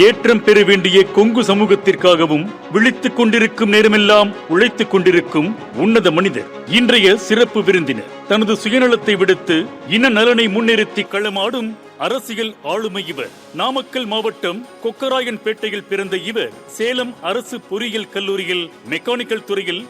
ஏற்றம் பெற வேண்டிய கொங்கு சமூகத்திற்காகவும் விழித்துக் கொண்டிருக்கும் நேரமெல்லாம் உழைத்துக் கொண்டிருக்கும் உன்னத மனிதர் இன்றைய சிறப்பு விருந்தினர். தனது சுயநலத்தை விடுத்து இன நலனை முன்னிறுத்தி களமாடும் அரசியல் ஆளுமை இவர். நாமக்கல் மாவட்டம் கொக்கராயன்பேட்டையில் பிறந்த இவர் சேலம் அரசு பொறியியல் கல்லூரியில் மெக்கானிக்கல் துறையில்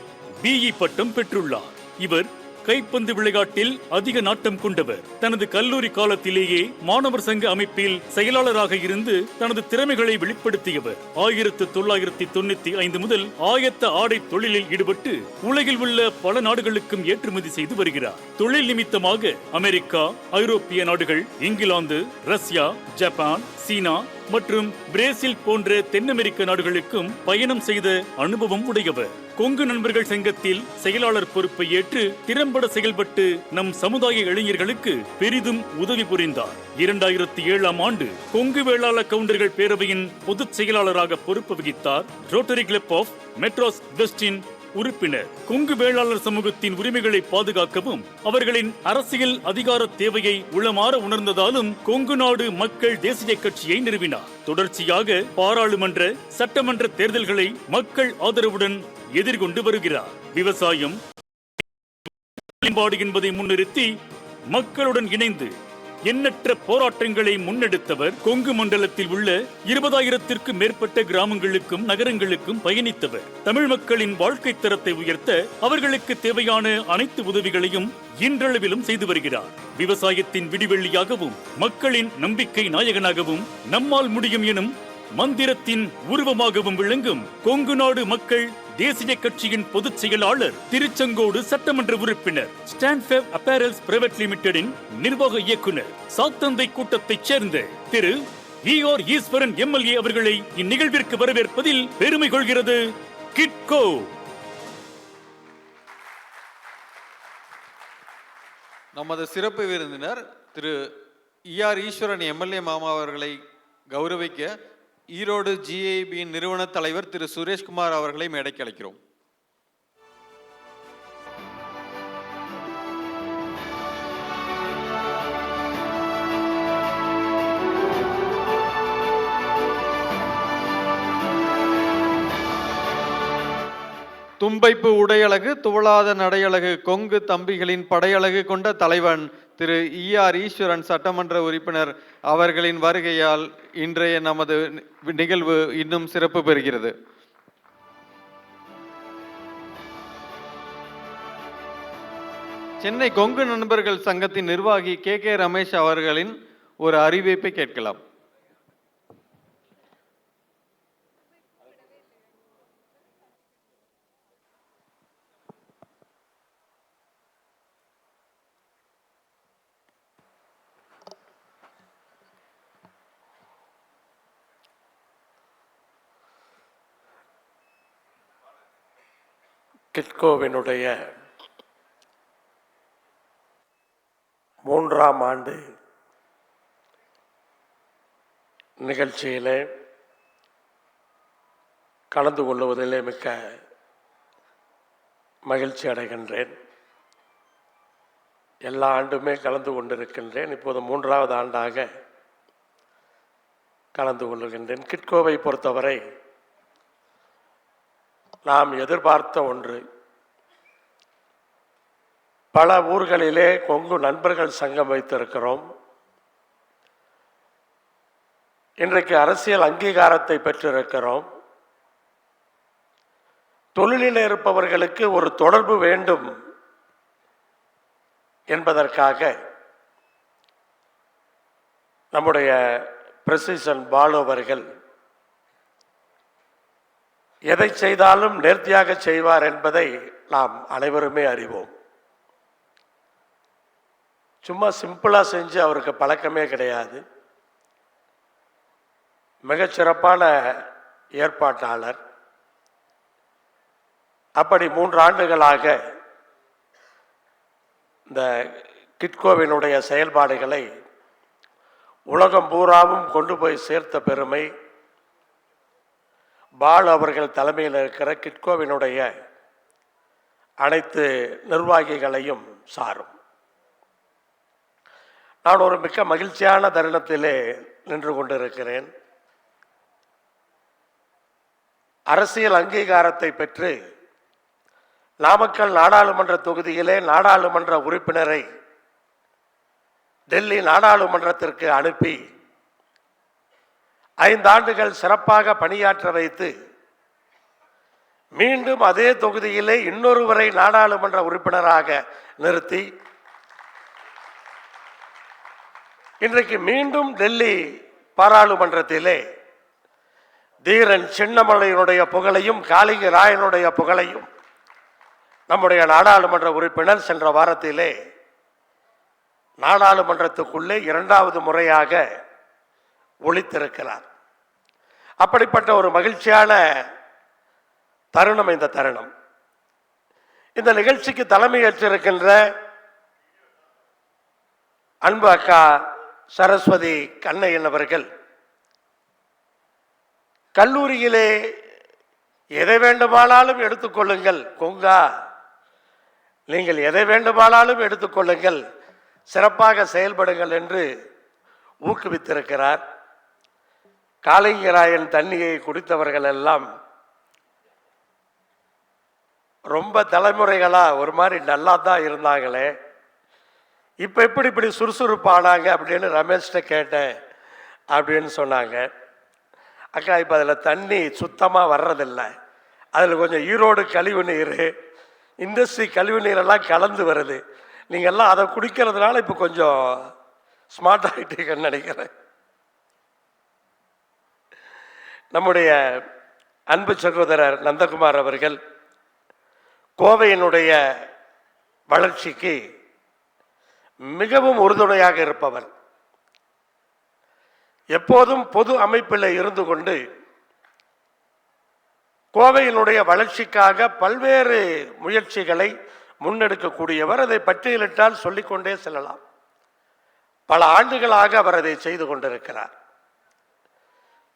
BE பட்டம் பெற்றுள்ளார். இவர் கைப்பந்து விளையாட்டில் அதிக நாட்டம் கொண்டவர். தனது கல்லூரி காலத்திலேயே மாணவர் சங்க அமைப்பில் செயலாளராக இருந்து தனது திறமைகளை வெளிப்படுத்தியவர். 1995 முதல் ஆயத்த ஆடை தொழிலில் ஈடுபட்டு உலகில் உள்ள பல நாடுகளுக்கும் ஏற்றுமதி செய்து வருகிறார். தொழில் நிமித்தமாக அமெரிக்கா, ஐரோப்பிய நாடுகள், இங்கிலாந்து, ரஷ்யா, ஜப்பான், சீனா மற்றும் பிரேசில் போன்ற தென் அமெரிக்க நாடுகளுக்கும் பயணம் செய்த அனுபவம் உடையவர். கொங்கு நண்பர்கள் சங்கத்தில் செயலாளர் பொறுப்பை ஏற்று திறம்பட செயல்பட்டு நம் சமுதாய இளைஞர்களுக்கு பெரிதும் உதவி புரிந்தார். 2007ஆம் ஆண்டு கொங்கு வேளாள கவுண்டர்கள் பேரவையின் பொதுச் செயலாளராக பொறுப்பு வகித்தார். ரோட்டரி கிளப் ஆஃப் மெட்ராஸ் வெஸ்டின் உறுப்பினர். கொங்கு வேளாளர் சமூகத்தின் உரிமைகளை பாதுகாக்கவும் அவர்களின் அரசியல் அதிகார தேவையை உளமாற உணர்ந்ததாலும் கொங்கு நாடு மக்கள் தேசிய கட்சியை நிறுவினார். தொடர்ச்சியாக பாராளுமன்ற, சட்டமன்ற தேர்தல்களை மக்கள் ஆதரவுடன் எதிர்கொண்டு வருகிறார். விவசாயம் என்பதை முன்னிறுத்தி மக்களுடன் இணைந்து எண்ணற்ற போராட்டங்களை முன்னெடுத்தவர். கொங்கு மண்டலத்தில் உள்ள 20,000த்திற்கும் மேற்பட்ட கிராமங்களுக்கும் நகரங்களுக்கும் பயணித்தவர். தமிழ் மக்களின் வாழ்க்கை தரத்தை உயர்த்த அவர்களுக்கு தேவையான அனைத்து உதவிகளையும் இன்றளவிலும் செய்து வருகிறார். விவசாயத்தின் விடிவெள்ளியாகவும் மக்களின் நம்பிக்கை நாயகனாகவும் நம்மால் முடியும் எனும் மந்திரத்தின் உருவமாகவும் விளங்கும் கொங்கு நாடு மக்கள் தேசிய கட்சியின் பொதுச் செயலாளர், திருச்செங்கோடு சட்டமன்ற உறுப்பினர், ஸ்டான்ஃபேவ் அப்பேரல்ஸ் பிரைவேட் லிமிடெடின் நிர்வாக இயக்குனர், சாத்தந்தை கூட்டத்தைச் சேர்ந்த திரு ER ஈஸ்வரன் MLA அவர்களை இந்நிகழ்விற்கு வரவேற்பதில் பெருமை கொள்கிறது கிட்கோ. நமது சிறப்பு விருந்தினர் திரு ER ஈஸ்வரன் MLA மாமா அவர்களை கௌரவிக்க ஈரோடு GIB நிறுவன தலைவர் திரு சுரேஷ்குமார் அவர்களை மேடைக்கு அழைக்கிறோம். தும்பைப்பு உடையழகு, துவளாத நடையழகு, கொங்கு தம்பிகளின் படையழகு கொண்ட தலைவன் திரு ER ஈஸ்வரன் சட்டமன்ற உறுப்பினர் அவர்களின் வருகையால் இன்றைய நமது நிகழ்வு இன்னும் சிறப்பு பெறுகிறது. சென்னை கொங்கு நண்பர்கள் சங்கத்தின் நிர்வாகி KK ரமேஷ் அவர்களின் ஒரு அறிவிப்பை கேட்கலாம். கிட்கோவினுடைய 3ஆம் ஆண்டு நிகழ்ச்சியிலே கலந்து கொள்வதிலே மிக்க மகிழ்ச்சி அடைகின்றேன். எல்லா ஆண்டுமே கலந்து கொண்டிருக்கின்றேன். இப்போது 3வது ஆண்டாக கலந்து கொள்கின்றேன். கிட்கோவை பொறுத்தவரை நாம் எதிர்பார்த்த ஒன்று. பல ஊர்களிலே கொங்கு நண்பர்கள் சங்கம் வைத்திருக்கிறோம். இன்றைக்கு அரசியல் அங்கீகாரத்தை பெற்றிருக்கிறோம். தொழிலில் இருப்பவர்களுக்கு ஒரு தொடர்பு வேண்டும் என்பதற்காக நம்முடைய பிரசிடென்ட் பாலு அவர்கள் எதை செய்தாலும் நேர்த்தியாக செய்வார் என்பதை நாம் அனைவருமே அறிவோம். சும்மா சிம்பிளாக செஞ்சு அவருக்கு பழக்கமே கிடையாது. மிகச்சிறப்பான ஏற்பாட்டாளர். அப்படி 3 ஆண்டுகளாக இந்த கிட்கோவினுடைய செயல்பாடுகளை உலகம் பூராவும் கொண்டு போய் சேர்த்த பெருமை பால் அவர்கள் தலைமையில் இருக்கிற கிட்கோவினுடைய அனைத்து நிர்வாகிகளையும் சாரும். நான் ஒரு மிக்க மகிழ்ச்சியான தருணத்திலே நின்று கொண்டிருக்கிறேன். அரசியல் அங்கீகாரத்தை பெற்று நாமக்கல் நாடாளுமன்ற தொகுதியிலே நாடாளுமன்ற உறுப்பினரை டெல்லி நாடாளுமன்றத்திற்கு அனுப்பி 5 ஆண்டுகள் சிறப்பாக பணியாற்ற வைத்து மீண்டும் அதே தொகுதியிலே இன்னொருவரை நாடாளுமன்ற உறுப்பினராக நிறுத்தி இன்றைக்கு மீண்டும் டெல்லி பாராளுமன்றத்திலே தீரன் சின்னமலையினுடைய புகழையும் காளிங்க ராயனுடைய புகழையும் நம்முடைய நாடாளுமன்ற உறுப்பினர் சென்ற வாரத்திலே நாடாளுமன்றத்துக்குள்ளே 2வது முறையாக ஒலித்திருக்கிறார். அப்படிப்பட்ட ஒரு மகிழ்ச்சியான தருணம் இந்த தருணம். இந்த நிகழ்ச்சிக்கு தலைமை ஏற்றிருக்கின்ற அன்பு அக்கா சரஸ்வதி கண்ணையன் அவர்கள் கல்லூரியிலே எதை வேண்டுமானாலும் எடுத்துக்கொள்ளுங்கள் கொங்கா, நீங்கள் எதை வேண்டுமானாலும் எடுத்துக்கொள்ளுங்கள், சிறப்பாக செயல்படுங்கள் என்று ஊக்குவித்திருக்கிறார். காளிங்கராயன் தண்ணியை குடித்தவர்கள் எல்லாம் ரொம்ப தலைமுறைகளா ஒரு மாதிரி நல்லா தான் இருந்தாங்களே, இப்போ எப்படி இப்படி சுறுசுறுப்பானாங்க அப்படின்னு ரமேஷ்கிட்ட கேட்டேன் அப்படின்னு சொன்னாங்க. அக்கா, இப்போ அதில் தண்ணி சுத்தமாக வர்றதில்லை, அதில் கொஞ்சம் ஈரோடு கழிவு நீர், இண்டஸ்ட்ரி கழிவு நீரெல்லாம் கலந்து வருது. நீங்கள்லாம் அதை குடிக்கிறதுனால இப்போ கொஞ்சம் ஸ்மார்ட் ஆகிட்டீங்கன்னு நினைக்கிறேன். நம்முடைய அன்பு சகோதரர் நந்தகுமார் அவர்கள் கோவையினுடைய வளர்ச்சிக்கு மிகவும் உறுதுணையாக இருப்பவர். எப்போதும் பொது அமைப்பில் இருந்து கொண்டு கோவையினுடைய வளர்ச்சிக்காக பல்வேறு முயற்சிகளை முன்னெடுக்கக்கூடியவர். அதை பட்டியலிட்டால் சொல்லிக்கொண்டே செல்லலாம். பல ஆண்டுகளாக அவர் அதை செய்து கொண்டிருக்கிறார்.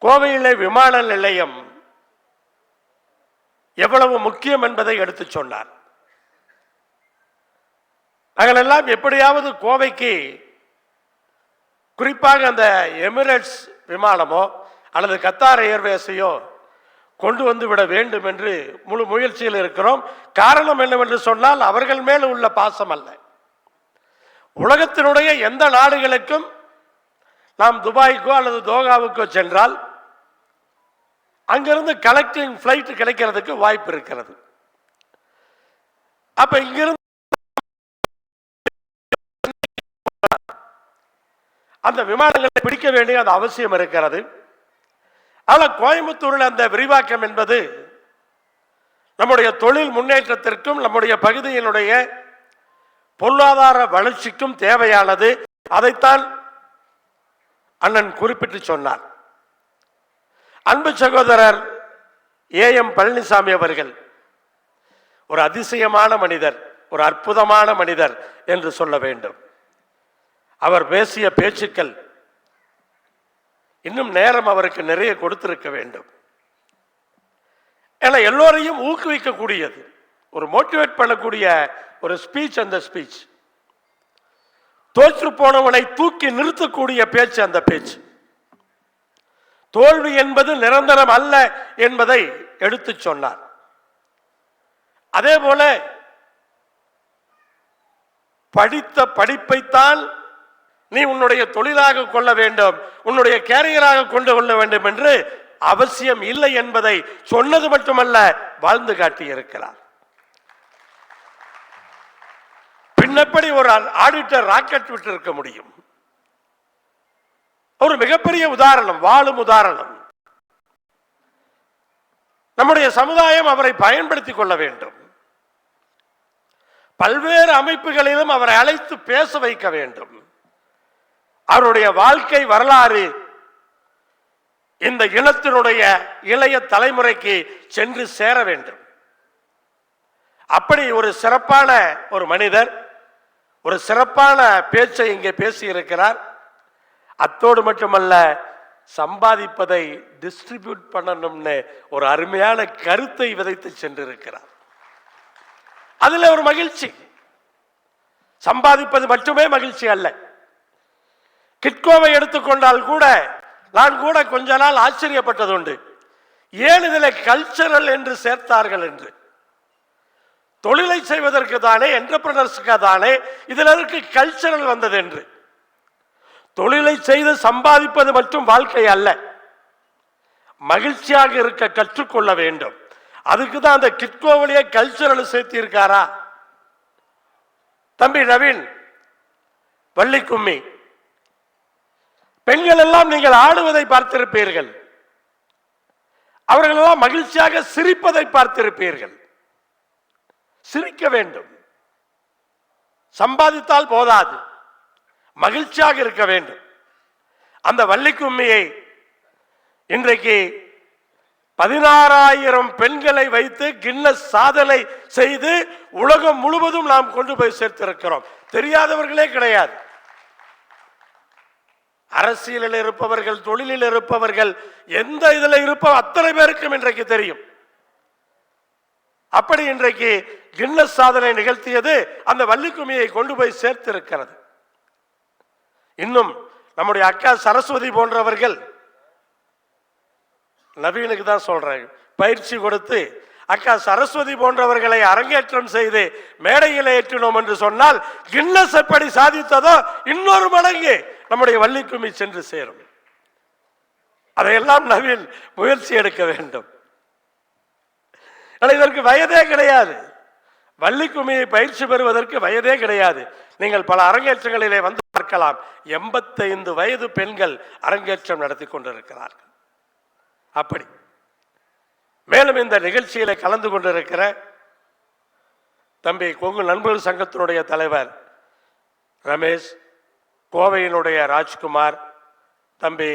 கோவையிலே விமான நிலையம் எவ்வளவு முக்கியம் என்பதை எடுத்து சொன்னார். நாங்களெல்லாம் எப்படியாவது கோவைக்கு, குறிப்பாக அந்த எமிரேட்ஸ் விமானமோ அல்லது கத்தார் ஏர்வேஸையோ கொண்டு வந்து விட வேண்டும் என்று முழு முயற்சியில் இருக்கிறோம். காரணம் என்னவென்று சொன்னால் அவர்கள் மேல் உள்ள பாசம் அல்ல. உலகத்தினுடைய எந்த நாடுகளுக்கும் நாம் துபாய்க்கோ அல்லது தோகாவுக்கோ சென்றால் அங்கிருந்து கலெக்டிங் ஃபிளைட் கிடைக்கிறதுக்கு வாய்ப்பு இருக்கிறது. அப்ப இங்கிருந்து அந்த விமானங்களை பிடிக்க வேண்டிய அந்த அவசியம் இருக்கிறது. ஆனால் கோயம்புத்தூரில் அந்த விரிவாக்கம் என்பது நம்முடைய தொழில் முன்னேற்றத்திற்கும் நம்முடைய பகுதியினுடைய பொருளாதார வளர்ச்சிக்கும் தேவையானது. அதைத்தான் அண்ணன் குறிப்பிட்டு சொன்னார். அன்பு சகோதரர் ஏஎம் பழனிசாமி அவர்கள் ஒரு அதிசயமான மனிதர், ஒரு அற்புதமான மனிதர் என்று சொல்ல வேண்டும். அவர் பேசிய பேச்சுக்கள் இன்னும் நேரம் அவருக்கு நிறைய கொடுத்திருக்க வேண்டும். ஏன்னா எல்லோரையும் ஊக்குவிக்கக்கூடியது, ஒரு மோட்டிவேட் பண்ணக்கூடிய ஒரு ஸ்பீச். அந்த ஸ்பீச் தோற்று போனவனை தூக்கி நிறுத்தக்கூடிய பேச்சு. அந்த பேச்சு தோல்வி என்பது நிரந்தரம் அல்ல என்பதை எடுத்து சொன்னார். அதே போல படித்த படிப்பைத்தான் நீ உன்னுடைய தொழிலாக கொள்ள வேண்டும், உன்னுடைய கேரியராக கொண்டு கொள்ள வேண்டும் என்று அவசியம் இல்லை என்பதை சொன்னது மட்டுமல்ல, வாழ்ந்து காட்டியிருக்கிறார். பின்னப்படி ஒரு ஆடிட்டர் ராக்கெட் விட்டு இருக்க முடியும்? ஒரு மிகப்பெரிய உதாரணம், வாழும் உதாரணம். நம்முடைய சமுதாயம் அவரை பயன்படுத்திக் கொள்ள வேண்டும். பல்வேறு அமைப்புகளிலும் அவரை அழைத்து பேச வைக்க வேண்டும். அவருடைய வாழ்க்கை வரலாறு இந்த இனத்தினுடைய இளைய தலைமுறைக்கு சென்று சேர வேண்டும். அப்படி ஒரு சிறப்பான ஒரு மனிதர், ஒரு சிறப்பான பேச்சை இங்கே பேசியிருக்கிறார். அத்தோடு மட்டுமல்ல, சம்பாதிப்பதை டிஸ்ட்ரிபியூட் பண்ணணும்னு ஒரு அருமையான கருத்தை விதைத்து சென்றிருக்கிறார். அதுல ஒரு மகிழ்ச்சி. சம்பாதிப்பது மட்டுமே மகிழ்ச்சி அல்ல. கிட்கோவை எடுத்துக்கொண்டால் கூட நான் கூட கொஞ்ச நாள் ஆச்சரியப்பட்டது உண்டு. ஏன் இதில் கல்ச்சரல் என்று சேர்த்தார்கள் என்று. தொழிலை செய்வதற்கு தானே, என்டர்பிரனர்ஸ்க்கு தானே இதில் இருக்கு கல்ச்சரல் வந்தது என்று. தொழிலை செய்து சம்பாதிப்பது மட்டும் வாழ்க்கை அல்ல, மகிழ்ச்சியாக இருக்க கற்றுக்கொள்ள வேண்டும். அதுக்கு தான் அந்த கிட்கோவிலேயே கல்ச்சரல் சேர்த்தி இருக்காரா? தம்பி நவீன், வள்ளி கும்மி, பெண்கள் எல்லாம் நீங்கள் ஆடுவதை பார்த்திருப்பீர்கள், அவர்கள் எல்லாம் மகிழ்ச்சியாக சிரிப்பதை பார்த்திருப்பீர்கள். சிரிக்க வேண்டும், சம்பாதித்தால் போதாது, மகிழ்ச்சியாக இருக்க வேண்டும். அந்த வள்ளி கும்மியை இன்றைக்கு 16,000 பெண்களை வைத்து கின்னஸ் சாதனை செய்து உலகம் முழுவதும் நாம் கொண்டு போய் சேர்த்திருக்கிறோம். தெரியாதவர்களே கிடையாது. அரசியலில் இருப்பவர்கள், தொழிலில் இருப்பவர்கள், எந்த இதில் இருப்ப அத்தனை பேருக்கும் இன்றைக்கு தெரியும். அப்படி இன்றைக்கு கின்னஸ் சாதனை நிகழ்த்தியது அந்த வள்ளி கும்மியை கொண்டு போய் சேர்த்திருக்கிறது. இன்னும் நம்முடைய அக்கா சரஸ்வதி போன்றவர்கள், நவீனுக்கு தான் சொல்றேன், பயிற்சி கொடுத்து அக்கா சரஸ்வதி போன்றவர்களை அரங்கேற்றம் செய்து மேடையில் ஏற்றினோம் என்று சொன்னால் கின்னஸ் எப்படி சாதித்ததோ இன்னொரு மடங்கு நம்முடைய வள்ளி கும்மி சென்று சேரும். அதையெல்லாம் நவீன் முயற்சி எடுக்க வேண்டும். இதற்கு வயதே கிடையாது. வள்ளி கும்மியை பயிற்சி பெறுவதற்கு வயதே கிடையாது. நீங்கள் பல அரங்கேற்றங்களிலே வந்து பார்க்கலாம். 85 வயது பெண்கள் அரங்கேற்றம் நடத்தி கொண்டிருக்கிறார்கள். அப்படி மேலும் இந்த நிகழ்ச்சியில கலந்து கொண்டிருக்கிற தம்பி கொங்கு நண்பர்கள் சங்கத்தினுடைய தலைவர் ரமேஷ், கோவையினுடைய ராஜ்குமார், தம்பி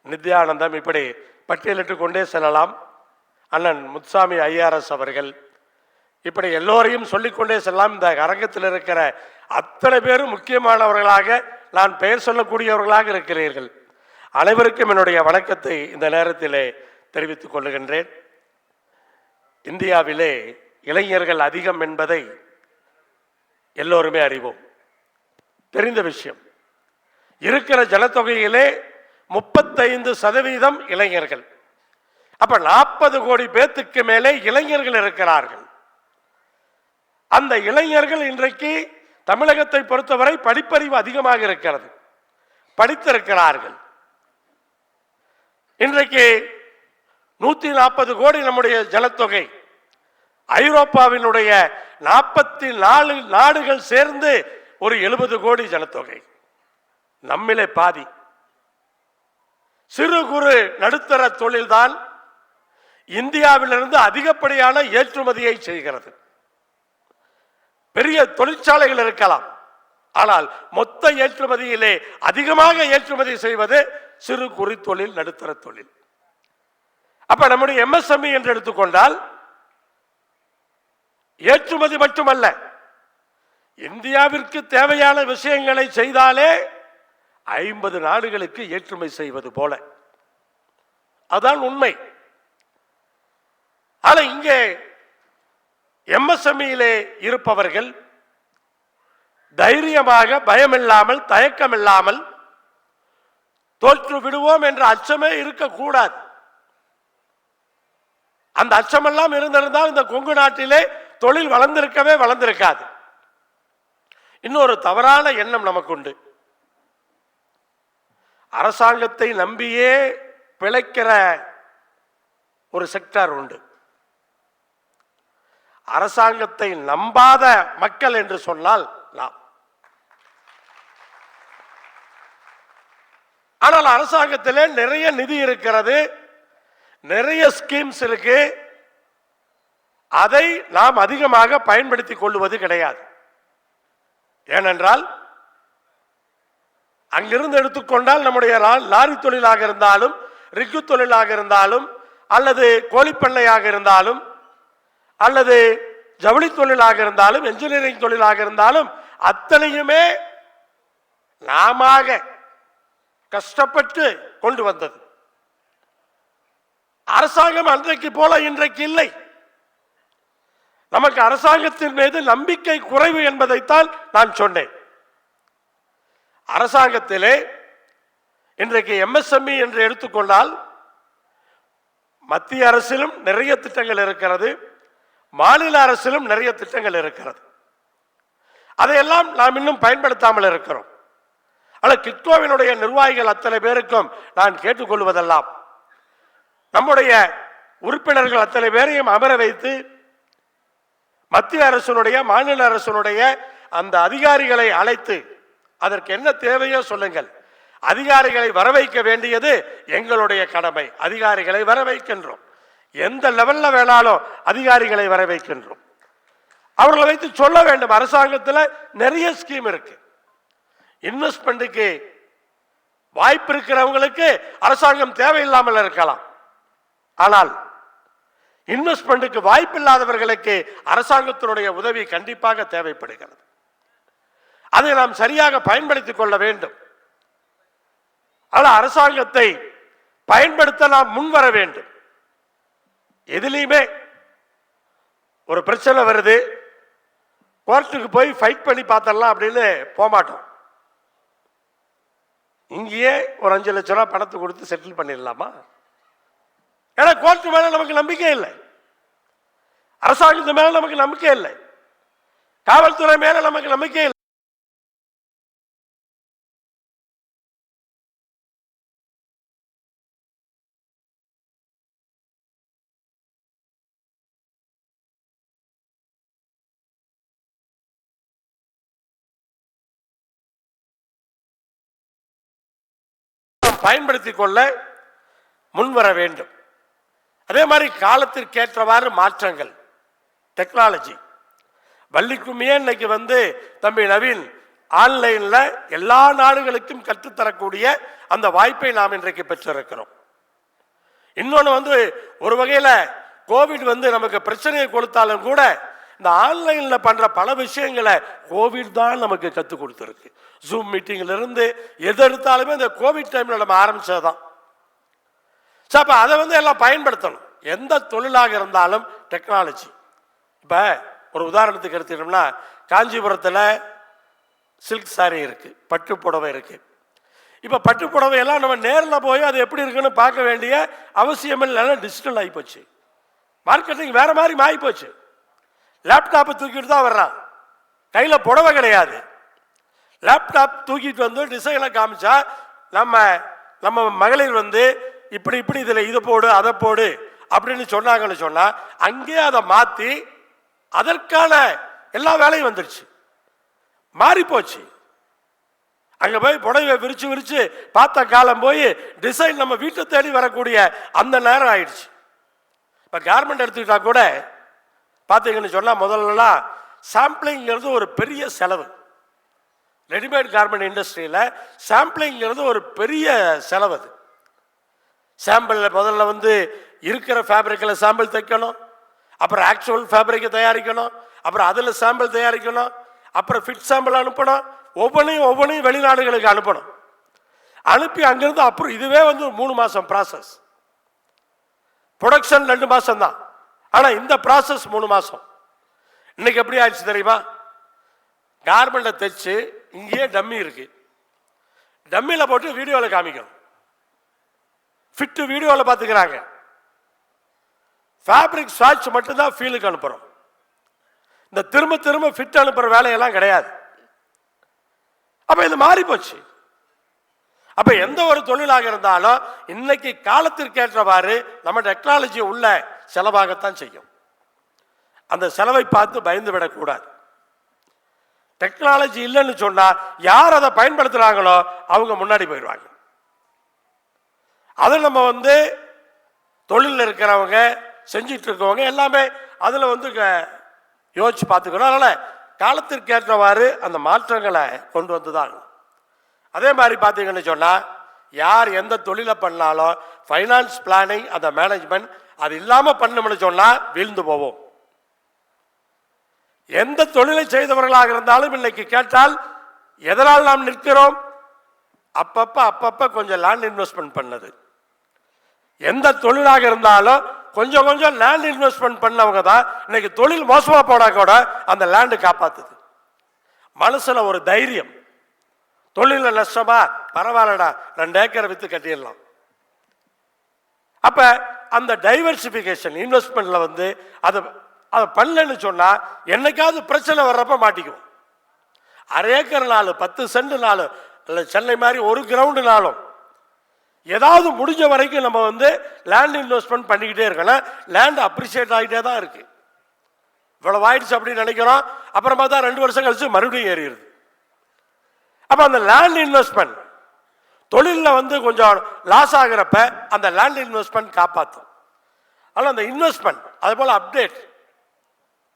நித்யானந்தம், இப்படி பட்டியலிட்டு கொண்டே செல்லலாம். அண்ணன் முத்துசாமி ஐஆர்எஸ் அவர்கள், இப்படி எல்லோரையும் சொல்லிக்கொண்டே செல்லலாம். இந்த அரங்கத்தில் இருக்கிற அத்தனை பேரும் முக்கியமானவர்களாக, நான் பெயர் சொல்லக்கூடியவர்களாக இருக்கிறீர்கள். அனைவருக்கும் என்னுடைய வணக்கத்தை இந்த நேரத்திலே தெரிவித்துக் கொள்ளுகின்றேன். இந்தியாவிலே இளைஞர்கள் அதிகம் என்பதை எல்லோருமே அறிவோம், தெரிந்த விஷயம். இருக்கிற ஜனத்தொகையிலே 35% இளைஞர்கள். அப்ப 40 கோடி பேத்துக்கு மேலே இளைஞர்கள் இருக்கிறார்கள். அந்த இளைஞர்கள் இன்றைக்கு தமிழகத்தை பொறுத்தவரை படிப்பறிவு அதிகமாக இருக்கிறது, படித்திருக்கிறார்கள். இன்றைக்கு 140 கோடி நம்முடைய ஜனத்தொகை. ஐரோப்பாவினுடைய 44 நாடுகள் சேர்ந்து ஒரு 70 கோடி ஜனத்தொகை. நம்மிலே பாதி. சிறு குறு நடுத்தர தொழில்தான் இந்தியாவிலிருந்து அதிகப்படியான ஏற்றுமதியை செய்கிறது. பெரிய தொழிற்சாலைகள் இருக்கலாம், ஆனால் மொத்த ஏற்றுமதியிலே அதிகமாக ஏற்றுமதி செய்வது சிறு குறு தொழில், நடுத்தர தொழில். அப்ப நம்முடைய MSME என்று எடுத்துக்கொண்டால் ஏற்றுமதி மட்டுமல்ல, இந்தியாவிற்கு தேவையான விஷயங்களை செய்தாலே 50 நாடுகளுக்கு ஏற்றுமதி செய்வது போல. அதான் உண்மை. ஆனா இங்கே MSME இருப்பவர்கள் தைரியமாக, பயமில்லாமல், தயக்கமில்லாமல் தோற்று விடுவோம் என்ற அச்சமே இருக்கக்கூடாது. அந்த அச்சமெல்லாம் இருந்திருந்தால் இந்த கொங்கு நாட்டிலே தொழில் வளர்ந்திருக்காது. இன்னொரு தவறான எண்ணம் நமக்கு உண்டு. அரசாங்கத்தை நம்பியே பிழைக்கிற ஒரு செக்டார் உண்டு. அரசாங்கத்தை நம்பாத மக்கள் என்று சொன்னால் நாம். ஆனால் அரசாங்கத்திலே நிறைய நிதி இருக்கிறது, நிறைய ஸ்கீம்ஸ் இருக்கு. அதை நாம் அதிகமாக பயன்படுத்திக் கொள்வது கிடையாது. ஏனென்றால் அங்கிருந்து எடுத்துக்கொண்டால் நம்முடைய லாரி தொழிலாக இருந்தாலும், ரிக்கு தொழிலாக இருந்தாலும், அல்லது கோழிப்பண்ணையாக இருந்தாலும், அல்லது ஜவுளி தொழிலாக இருந்தாலும், என்ஜினியரிங் தொழிலாக இருந்தாலும், அத்தனையுமே நாம கஷ்டப்பட்டு கொண்டு வந்தது. அரசாங்கம் அன்றைக்கு போல இன்றைக்கு இல்லை. நமக்கு அரசாங்கத்தின் மீது நம்பிக்கை குறைவு என்பதைத்தான் நான் சொன்னேன். அரசாங்கத்திலே இன்றைக்கு MSME என்று எடுத்துக்கொண்டால் மத்திய அரசிலும் நிறைய திட்டங்கள் இருக்கிறது, மாநில அரசிலும் நிறைய திட்டங்கள் இருக்கிறது. அதையெல்லாம் நாம் இன்னும் பயன்படுத்தாமல் இருக்கிறோம். ஆனால் கிட்கோவினுடைய நிர்வாகிகள் அத்தனை பேருக்கும் நான் கேட்டுக்கொள்வதெல்லாம், நம்முடைய உறுப்பினர்கள் அத்தனை பேரையும் அமர வைத்து மத்திய அரசினுடைய மாநில அரசினுடைய அந்த அதிகாரிகளை அழைத்து அதற்கு என்ன தேவையோ சொல்லுங்கள். அதிகாரிகளை வரவைக்க வேண்டியது எங்களுடைய கடமை. அதிகாரிகளை வரவைக்கின்றோம். எந்த லெவல்ல வேணாலும் அதிகாரிகளை வரவைக்கின்றோம். அவர்களை வைத்து சொல்ல வேண்டும், அரசாங்கத்தில் நிறைய ஸ்கீம் இருக்கு. இன்வெஸ்ட்மெண்ட்டுக்கு வாய்ப்பு இருக்கிறவங்களுக்கு அரசாங்கம் தேவையில்லாமல் இருக்கலாம். ஆனால் இன்வெஸ்ட்மெண்ட்டுக்கு வாய்ப்பு இல்லாதவர்களுக்கு அரசாங்கத்தினுடைய உதவி கண்டிப்பாக தேவைப்படுகிறது. அதை நாம் சரியாக பயன்படுத்திக் கொள்ள வேண்டும். ஆனால் அரசாங்கத்தை பயன்படுத்த நாம் முன்வர வேண்டும். எதிலையுமே ஒரு பிரச்சனை வருது, கோர்ட்டுக்கு போய் ஃபைட் பண்ணி பார்த்தரலாம் அப்படின்னு போகமாட்டோம். இங்கேயே ஒரு 5 லட்சம் ரூபாய் பணத்தை கொடுத்து செட்டில் பண்ணிடலாமா? ஏன்னா கோர்ட்டு மேல நமக்கு நம்பிக்கை இல்லை, அரசாங்கத்து மேல நமக்கு நம்பிக்கை இல்லை, காவல்துறை மேல நமக்கு நம்பிக்கை இல்லை. பயன்படுத்திக் கொள்ள முன்வர வேண்டும். அதே மாதிரி காலத்திற்கேற்றவாறு மாற்றங்கள், டெக்னாலஜி வள்ளிக்கும்மியே இன்னைக்கு தம்பி நவீன் ஆன்லைன்ல எல்லா நாடுகளுக்கும் கற்றுத்தரக்கூடிய அந்த வாய்ப்பை நாம் இன்றைக்கு பெற்றிருக்கிறோம். இன்னொன்று ஒரு வகையில கோவிட் நமக்கு பிரச்சனையை கொடுத்தாலும் கூட இந்த ஆன்லைன்ல பண்ற பல விஷயங்களை கோவிட் தான் நமக்கு கற்றுக் கொடுத்துருக்கு. ஜூம் மீட்டிங்ல இருந்து எது எடுத்தாலுமே இந்த கோவிட் டைம்ல நம்ம ஆரம்பிச்சதுதான். அப்ப அதை எல்லாம் பயன்படுத்தணும். எந்த தொழிலாக இருந்தாலும் டெக்னாலஜி. இப்ப ஒரு உதாரணத்துக்கு எடுத்துக்கிட்டோம்னா, காஞ்சிபுரத்தில் சில்க் சாரி இருக்கு, பட்டு புடவை இருக்கு. இப்ப பட்டு புடவை எல்லாம் நம்ம நேரில் போய் அது எப்படி இருக்குன்னு பார்க்க வேண்டிய அவசியம் இல்லை, டிஜிட்டல் ஆகி போச்சு. மார்க்கெட்டிங் வேற மாதிரி மாறி போச்சு. லேப்டாப்பை தூக்கிட்டு தான் வர்றான், கையில புடவை கிடையாது. லேப்டாப் தூக்கிட்டு டிசைனை காமிச்சா நம்ம நம்ம மகளிர் இப்படி இப்படி இதுல இதை போடு அதை போடு அப்படின்னு சொன்னாங்கன்னு சொன்னா அங்கே அதை மாத்தி அதற்கான எல்லா வேலையும் வந்துருச்சு, மாறி போச்சு. அங்க போய் புடவை விரிச்சு விரிச்சு பார்த்த காலம் போய் டிசைன் நம்ம வீட்டை தேடி வரக்கூடிய அந்த நேரம் ஆயிடுச்சு. இப்ப கார்மெண்ட் எடுத்துக்கிட்டா கூட பார்த்தீங்கன்னு சொன்னா முதல்லலாம் சாம்பிளிங்கிறது ஒரு பெரிய செலவு. ரெடிமேட் கார்மெண்ட் இண்டஸ்ட்ரியில் சாம்பிளிங்கிறது ஒரு பெரிய செலவு. அது சாம்பிள் முதல்ல இருக்கிற ஃபேப்ரிக்கில் சாம்பிள் தைக்கணும், அப்புறம் ஆக்சுவல் ஃபேப்ரிக்கை தயாரிக்கணும், அப்புறம் அதில் சாம்பிள் தயாரிக்கணும், அப்புறம் ஃபிட் சாம்பிள் அனுப்பணும், ஒவ்வொன்றையும் வெளிநாடுகளுக்கு அனுப்பணும். அனுப்பி அங்கிருந்து அப்புறம் இதுவே 3 மாதம் ப்ராசஸ். ப்ரொடக்ஷன் 2 மாதம் தான், ஆனால் இந்த ப்ராசஸ் 3 மாதம். இன்னைக்கு எப்படி ஆயிடுச்சு தெரியுமா? கார்மெண்ட்டை தைச்சு இங்கேயே டம்மி இருக்கு, டம்மியில் போட்டு வீடியோவில் காமிக்கணும். ஃபிட்டு வீடியோவில் பார்த்துக்கிறாங்க. ஃபேப்ரிக் ஸ்வாட்ச் மட்டும்தான் ஃபீலுக்கு அனுப்புகிறோம். இந்த திரும்ப திரும்ப ஃபிட் அனுப்புகிற வேலையெல்லாம் கிடையாது. அப்போ இது மாறி போச்சு. அப்போ எந்த ஒரு தொழிலாக இருந்தாலும் இன்னைக்கு காலத்திற்கேற்றவாறு நம்ம டெக்னாலஜி உள்ள செலவாகத்தான் செய்யும். அந்த செலவை பார்த்து பயந்து விடக்கூடாது. டெக்னாலஜி இல்லைன்னு சொன்னா யார் அதை பயன்படுத்துறாங்களோ அவங்க முன்னாடி போயிடுவாங்க. அதை நம்ம தொழில் இருக்கிறவங்க செஞ்சிட்டு இருக்கவங்க எல்லாமே அதில் யோசிச்சு பார்த்துக்கணும். அதனால காலத்திற்கேற்றவாறு அந்த மாற்றங்களை கொண்டு வந்துதான். அதே மாதிரி பார்த்தீங்கன்னு சொன்னா யார் எந்த தொழிலை பண்ணாலும் ஃபைனான்ஸ் பிளானிங், அந்த மேனேஜ்மெண்ட் அது இல்லாமல் பண்ணணும்னு சொன்னா வீழ்ந்து போவோம். எந்த தொழிலை செய்தவர்களாக இருந்தாலும் இன்னைக்கு கேட்டால் எதனால் நாம் நிற்கிறோம்? அப்பப்ப கொஞ்சம் லேண்ட் இன்வெஸ்ட்மெண்ட் பண்ணது. எந்த தொழிலாக இருந்தாலும் கொஞ்சம் கொஞ்சம் லேண்ட் இன்வெஸ்ட்மெண்ட் பண்ணவங்க தான் இன்னைக்கு தொழில் மோசமா போனா கூட அந்த லேண்டு காப்பாத்துது. மனசுல ஒரு தைரியம். தொழில நஷ்டமா பரவாயில்லடா, 2 ஏக்கரை வித்து கட்டிடலாம். அப்ப அந்த டைவர்சிபிகேஷன் இன்வெஸ்ட்மெண்ட்ல வந்து அதை பண்ணலன்னு சொன்னா என்னைக்காவது பிரச்சனை வர்றப்ப மாட்டிக்குவோம். அரை ஏக்கர் நாளும் 10 சென்ட் நாளும் இல்லை சென்னை மாதிரி ஒரு கிரவுண்டு நாளும் ஏதாவது முடிஞ்ச வரைக்கும் நம்ம வந்து லேண்ட் இன்வெஸ்ட்மெண்ட் பண்ணிக்கிட்டே இருக்கணும். லேண்ட் அப்ரிசியேட் ஆகிட்டே தான் இருக்கு. இவ்வளவு ஆயிடுச்சு அப்படின்னு நினைக்கிறோம், அப்புறமா தான் 2 வருஷம் கழிச்சு மறுபடியும் ஏறிடுது. அப்ப அந்த லேண்ட் இன்வெஸ்ட்மெண்ட் தொழிலில் வந்து கொஞ்சம் லாஸ் ஆகிறப்ப அந்த லேண்ட் இன்வெஸ்ட்மெண்ட் காப்பாற்றும். ஆனால் அந்த இன்வெஸ்ட்மெண்ட் அதே போல அப்டேட்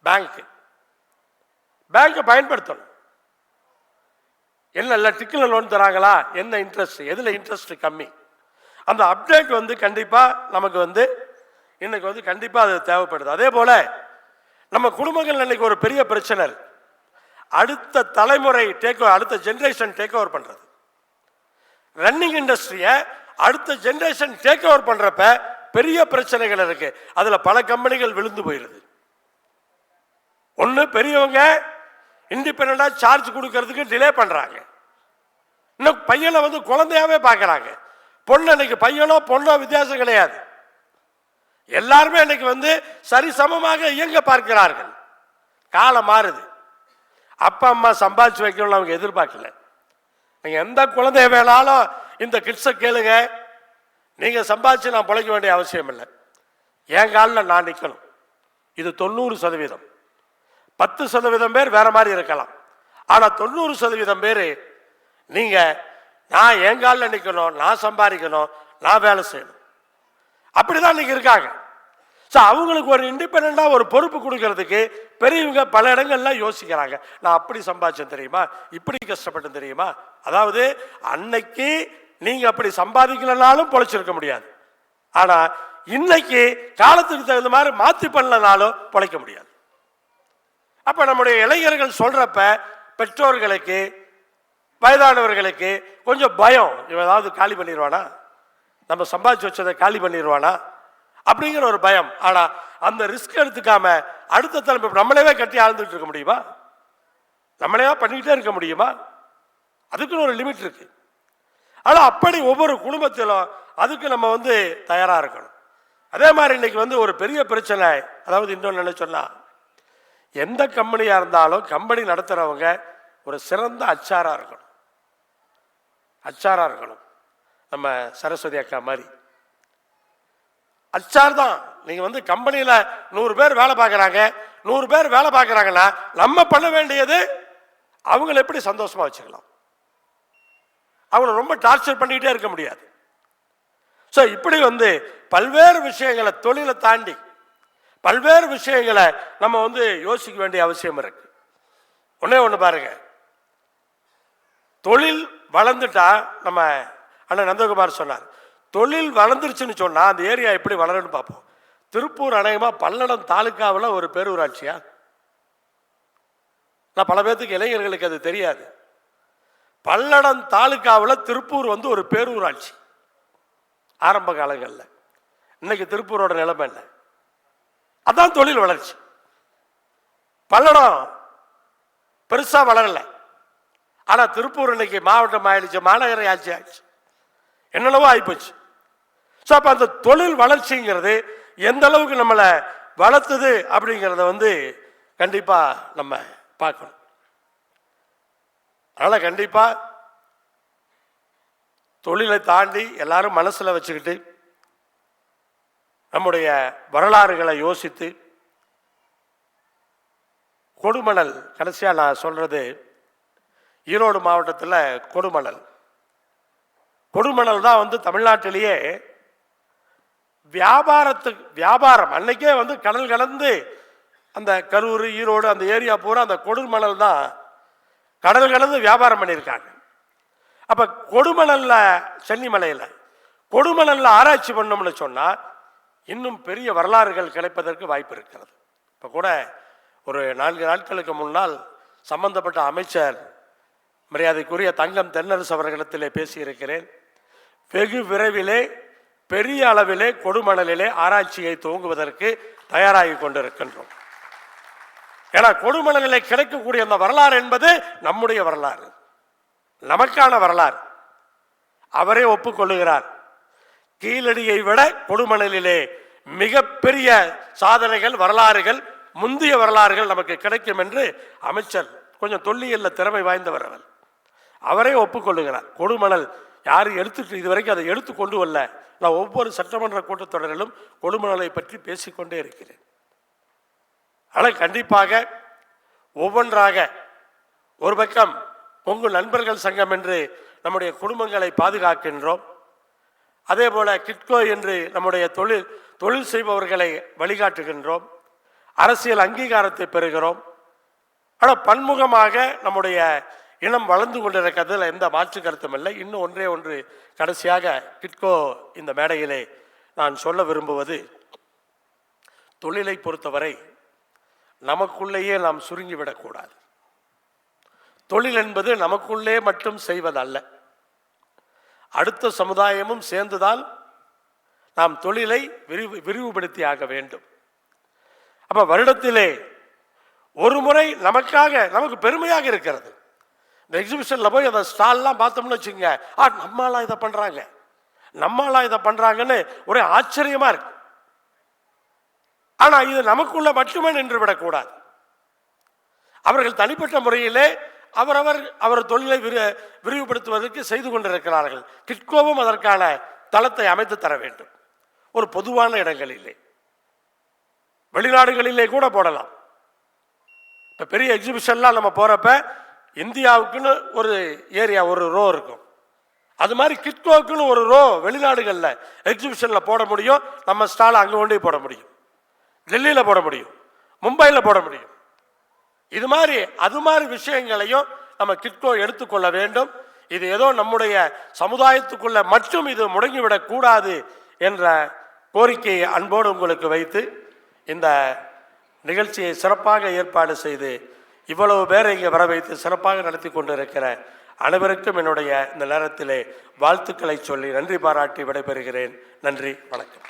பேங்க் பயன்படுத்தணும். என்ன டிக்கில் லோன் தராங்களா, என்ன இன்ட்ரெஸ்ட், எதுல இன்ட்ரெஸ்ட் கம்மி, அந்த அப்டேட் வந்து கண்டிப்பா நமக்கு வந்து இன்னைக்கு வந்து கண்டிப்பா அது தேவைப்படுது. அதே போல நம்ம குடும்பங்கள் இன்னைக்கு ஒரு பெரிய பிரச்சனை, அடுத்த தலைமுறை அடுத்த ஜெனரேஷன் டேக் ஓவர் பண்றது. ரன்னிங் இண்டஸ்ட்ரியை அடுத்த ஜெனரேஷன் டேக் ஓவர் பண்றப்ப பெரிய பிரச்சனைகள் இருக்கு. அதுல பல கம்பெனிகள் விழுந்து போயிருது. ஒண்ணு, பெரியவங்க இண்டிபெண்டா சார்ஜ் கொடுக்கறதுக்கு டிலே பண்றாங்க. இன்னும் பையனை வந்து குழந்தையாவே பார்க்கறாங்க. பொண்ணு இன்னைக்கு பையனோ பொண்ணோ வித்தியாசம் கிடையாது. எல்லாருமே இன்னைக்கு வந்து சரிசமமாக இயங்க பார்க்கிறார்கள். காலம் மாறுது. அப்பா அம்மா சம்பாதிச்சு வைக்கணும்னு அவங்க எதிர்பார்க்கல. நீங்க எந்த குழந்தைய வேணாலும் இந்த கிட்ஸை கேளுங்க, நீங்க சம்பாதிச்சு நான் பிழைக்க வேண்டிய அவசியம் இல்லை, என் காலில் நான் நிற்கணும். இது 90%. 10% பேர் வேற மாதிரி இருக்கலாம். ஆனா 90% பேர் நீங்க நான் என் காலில் நிற்கணும், நான் சம்பாதிக்கணும், நான் வேலை செய்யணும், அப்படிதான் நீங்க இருக்காங்க. அவங்களுக்கு ஒரு இண்டிபெண்டா ஒரு பொறுப்பு கொடுக்கறதுக்கு பெரியவங்க பல இடங்கள்ல யோசிக்கிறாங்க. நான் அப்படி சம்பாதிச்சேன் தெரியுமா, இப்படி கஷ்டப்பட்டேன் தெரியுமா. அதாவது அன்னைக்கு நீங்க அப்படி சம்பாதிக்கலனாலும் பொழைச்சிருக்க முடியாது. ஆனா இன்னைக்கு காலத்துக்கு தகுந்த மாதிரி மாத்தி பண்ணலனாலும் பொழைக்க முடியாது. அப்ப நம்முடைய இளைஞர்கள் சொல்றப்ப பெற்றோர்களுக்கு வயதானவர்களுக்கு கொஞ்சம் பயம், இவன் ஏதாவது காலி பண்ணிடுவானா, நம்ம சம்பாதிச்சு வச்சதை காலி பண்ணிடுவானா அப்படிங்கிற ஒரு பயம். ஆனா அந்த ரிஸ்க் எடுத்துக்காம அடுத்த தலைமை நம்மளவே கட்டி ஆழ்ந்துட்டு இருக்க முடியுமா, நம்மளே பண்ணிக்கிட்டே இருக்க முடியுமா? அதுக்குன்னு ஒரு லிமிட் இருக்கு. ஆனா அப்படி ஒவ்வொரு குடும்பத்திலும் அதுக்கு நம்ம வந்து தயாரா இருக்கணும். அதே மாதிரி இன்னைக்கு வந்து ஒரு பெரிய பிரச்சனை, அதாவது இன்னொன்னு என்ன சொன்னா, எந்த கம்பெனியா இருந்தாலும் கம்பெனி நடத்துறவங்க ஒரு சிறந்த அச்சாரா இருக்கணும். நம்ம சரஸ்வதி அக்கா மாதிரி அச்சார் தான். நீங்க வந்து கம்பெனியில 100 பேர் வேலை பார்க்கறாங்க, 100 பேர் வேலை பார்க்கறாங்கன்னா நம்ம பண்ண வேண்டியது அவங்களை எப்படி சந்தோஷமா வச்சுக்கலாம், அவங்களை ரொம்ப டார்ச்சர் பண்ணிக்கிட்டே இருக்க முடியாது. ஸோ இப்படி வந்து பல்வேறு விஷயங்களை தொழிலை தாண்டி பல்வேறு விஷயங்களை நம்ம வந்து யோசிக்க வேண்டிய அவசியம் இருக்கு. ஒண்ணு பாருங்க, தொழில் வளர்ந்துட்டா, நம்ம அண்ணன் நந்தகுமார் சொன்னார், தொழில் வளர்ந்துருச்சுன்னு சொன்னா அந்த ஏரியா எப்படி வளரும்னு பார்ப்போம். திருப்பூர் அநேகமா பல்லடம் தாலுக்காவில் ஒரு பேரூராட்சியா? நான் பல பேர்த்துக்கு இளைஞர்களுக்கு அது தெரியாது. பல்லடம் தாலுக்காவில் திருப்பூர் வந்து ஒரு பேரூராட்சி ஆரம்ப காலங்களில். இன்னைக்கு திருப்பூரோட நிலைமை இல்லை. அதான் தொழில் வளர்ச்சி. பல்லடம் பெருசா வளரல, ஆனா திருப்பூர் இன்னைக்கு மாவட்டம் ஆயிடுச்சு, மாநகர ஆட்சி ஆயிடுச்சு, என்னென்னவோ ஆயிப்போச்சு. ஸோ அப்போ அந்த தொழில் வளர்ச்சிங்கிறது எந்த அளவுக்கு நம்மளை வளர்த்துது அப்படிங்கிறத வந்து கண்டிப்பா நம்ம பார்க்கணும். அதனால கண்டிப்பா தொழிலை தாண்டி எல்லாரும் மனசுல வச்சுக்கிட்டு நம்முடைய வரலாறுகளை யோசித்து, கொடுமணல் கடைசியா நான் சொல்றது, ஈரோடு மாவட்டத்தில் கொடுமணல் தான் வந்து தமிழ்நாட்டிலேயே வியாபாரம் அன்னைக்கே வந்து கடல் கலந்து அந்த கரூர் ஈரோடு அந்த ஏரியா பூரா அந்த கொடுமணல் தான் கடல் கலந்து வியாபாரம் பண்ணியிருக்காங்க. அப்ப கொடுமணல்ல சென்னிமலையில் கொடுமணல்ல ஆராய்ச்சி பண்ணோம்னு சொன்னா இன்னும் பெரிய வரலாறுகள் கிடைப்பதற்கு வாய்ப்பு இருக்கிறது. இப்ப கூட ஒரு 4 நாட்களுக்கு முன்னால் சம்பந்தப்பட்ட அமைச்சர் மரியாதைக்குரிய தங்கம் தென்னரசு அவர்களிடத்திலே பேசியிருக்கிறேன். வெகு விரைவிலே பெரிய அளவிலே கொடுமணலிலே ஆராய்ச்சியை துவங்குவதற்கு தயாராகி கொண்டிருக்கின்றோம். ஏன்னா கொடுமணலிலே கிடைக்கக்கூடிய அந்த வரலாறு என்பது நம்முடைய வரலாறு, நமக்கான வரலாறு. அவரே ஒப்புக்கொள்ளுகிறார். கீழடியை விட கொடுமணலிலே மிகப்பெரிய சாதனைகள், வரலாறுகள், முந்தைய வரலாறுகள் நமக்கு கிடைக்கும் என்று அமைச்சர் கொஞ்சம் தொல்லியல்ல திறமை வாய்ந்தவர் அவரே ஒப்புக்கொள்ளுகிறார். கொடுமணல் யாரும் எடுத்துட்டு இதுவரைக்கும் அதை எடுத்து கொண்டு வரல. நான் ஒவ்வொரு சட்டமன்ற கூட்டத்தொடரிலும் கொடுமணலை பற்றி பேசிக்கொண்டே இருக்கிறேன். ஆனால் கண்டிப்பாக ஒவ்வொன்றாக ஒரு பக்கம் கொங்கு நண்பர்கள் சங்கம் என்று நம்முடைய குடும்பங்களை பாதுகாக்கின்றோம். அதே போல கிட்கோ என்று நம்முடைய தொழில் செய்பவர்களை வழிகாட்டுகின்றோம். அரசியல் அங்கீகாரத்தை பெறுகிறோம். ஆனால் பன்முகமாக நம்முடைய இனம் வளர்ந்து கொண்டிருக்கிறதுல எந்த மாற்று கருத்தும் இல்லை. இன்னும் ஒன்று கடைசியாக கிட்கோ இந்த மேடையிலே நான் சொல்ல விரும்புவது, தொழிலை பொறுத்தவரை நமக்குள்ளேயே நாம் சுருங்கிவிடக்கூடாது. தொழில் என்பது நமக்குள்ளே மட்டும் செய்வதல்ல, அடுத்த சமுதாயமும் சேர்ந்துதான் நாம் தொழிலை விரிவுபடுத்தி ஆக வேண்டும். அப்ப வருடத்திலே ஒரு முறை நமக்கு பெருமையாக இருக்கிறது. இந்த எக்ஸிபிஷன்ல போய் அந்த ஸ்டால்லாம் பார்த்தோம்னு வச்சுக்கோங்க, நம்மளாம் இதை பண்றாங்கன்னு ஒரே ஆச்சரியமா இருக்கு. ஆனா இது நமக்குள்ள மட்டுமே நின்று விடக்கூடாது. அவர்கள் தனிப்பட்ட முறையிலே அவர் தொழிலை விரிவுபடுத்துவதற்கு செய்து கொண்டிருக்கிறார்கள். கிட்கோவும் அதற்கான தளத்தை அமைத்து தர வேண்டும். ஒரு பொதுவான இடங்களிலே, வெளிநாடுகளிலே கூட போடலாம். இப்போ பெரிய எக்ஸிபிஷன்லாம் நம்ம போறப்ப இந்தியாவுக்குன்னு ஒரு ஏரியா, ஒரு ரோ இருக்கும். அது மாதிரி கிட்கோவுக்குன்னு ஒரு ரோ வெளிநாடுகளில் எக்ஸிபிஷன்ல போட முடியும். நம்ம ஸ்டால் அங்கே கொண்டு போட முடியும், டெல்லியில் போட முடியும், மும்பையில் போட முடியும். அது மாதிரி விஷயங்களையும் நம்ம கிட்கோ எடுத்துக்கொள்ள வேண்டும். இது ஏதோ நம்முடைய சமுதாயத்துக்குள்ள மட்டும் இது முடங்கிவிடக் கூடாது என்ற கோரிக்கையை அன்போடு உங்களுக்கு வைத்து இந்த நிகழ்ச்சியை சிறப்பாக ஏற்பாடு செய்து இவ்வளவு பேரை இங்கே வர வைத்து சிறப்பாக நடத்தி கொண்டிருக்கிற அனைவருக்கும் என்னுடைய இந்த நேரத்திலே வாழ்த்துக்களை சொல்லி நன்றி பாராட்டி விடைபெறுகிறேன். நன்றி, வணக்கம்.